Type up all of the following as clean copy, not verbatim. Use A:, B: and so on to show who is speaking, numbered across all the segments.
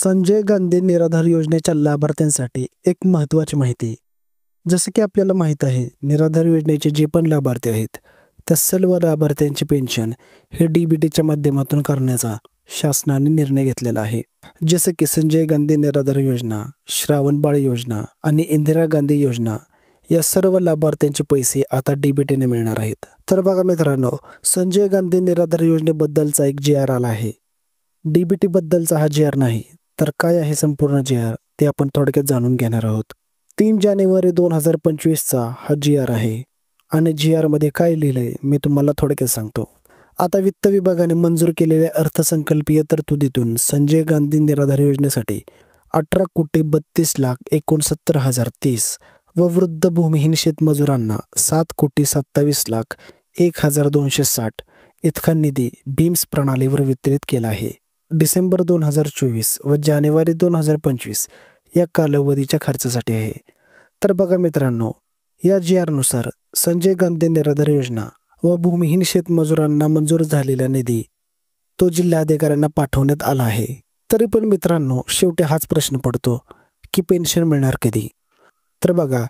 A: संजय गांधी निराधार योजनेच्या लाभार्थ्यांसाठी एक महत्त्वाची माहिती. जसं की आपल्याला माहीत आहे, निराधार योजनेचे जे पण लाभार्थी आहेत, त्या सर्व लाभार्थ्यांची पेन्शन हे DBTच्या माध्यमातून करण्याचा शासनाने निर्णय घेतलेला आहे. जसं की संजय गांधी निराधार योजना, श्रावण बाळ योजना आणि इंदिरा गांधी योजना या सर्व लाभार्थ्यांचे पैसे आता DBTने मिळणार आहेत. तर बघा मित्रांनो, संजय गांधी निराधार योजनेबद्दलचा एक GR आला आहे. DBT बद्दलचा हा GR नाही, तर काय आहे संपूर्ण GR ते आपण थोडक्यात जाणून घेणार आहोत. 3 जानेवारी 2025चा हा GR आहे आणि GR मध्ये काय लिहिलंय मी तुम्हाला थोडक्यात सांगतो. आता वित्त विभागाने मंजूर केलेल्या अर्थसंकल्पीय तरतुदीतून संजय गांधी निराधार योजनेसाठी 18,32,69,030 व वृद्ध भूमिहीन शेतमजुरांना 7,27,01,260 इतका निधी भीम्स प्रणालीवर वितरित केला आहे. डिसेंबर 2024 व जानेवारी 2025 या कालावधीच्या खर्चासाठी आहे. तर बघा मित्रांनो, या GR नुसार संजय गांधी निराधार योजना व भूमिहीन शेतमजुरांना मंजूर झालेला निधी तो जिल्हाधिकाऱ्यांना पाठवण्यात आला आहे. तरी पण मित्रांनो, शेवटी हाच प्रश्न पडतो की पेन्शन मिळणार कधी? तर बघा,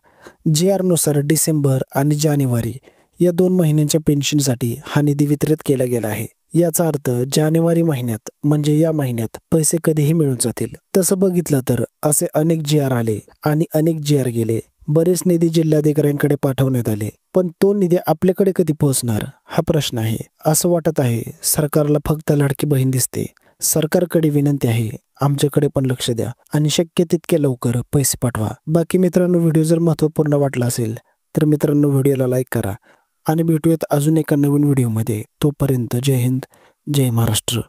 A: GR नुसार डिसेंबर आणि जानेवारी या 2 महिन्यांच्या पेन्शनसाठी हा निधी वितरित केला गेला आहे. याचा अर्थ जानेवारी महिन्यात म्हणजे या महिन्यात पैसे कधीही मिळून जातील. तसं बघितलं तर असे अनेक GR आले आणि अनेक GR गेले. बरेच निधी जिल्हाधिकाऱ्यांकडे पाठवण्यात आले, पण तो निधी आपल्याकडे कधी पोहोचणार हा प्रश्न आहे. असं वाटत आहे सरकारला फक्त लाडकी बहीण दिसते. सरकारकडे विनंती आहे, आमच्याकडे पण लक्ष द्या आणि शक्य तितके लवकर पैसे पाठवा. बाकी मित्रांनो, व्हिडिओ जर महत्त्वपूर्ण वाटला असेल तर मित्रांनो व्हिडिओला लाईक करा आणि भेटूयात अजून एका नवीन व्हिडिओमध्ये. तोपर्यंत जय हिंद, जय महाराष्ट्र.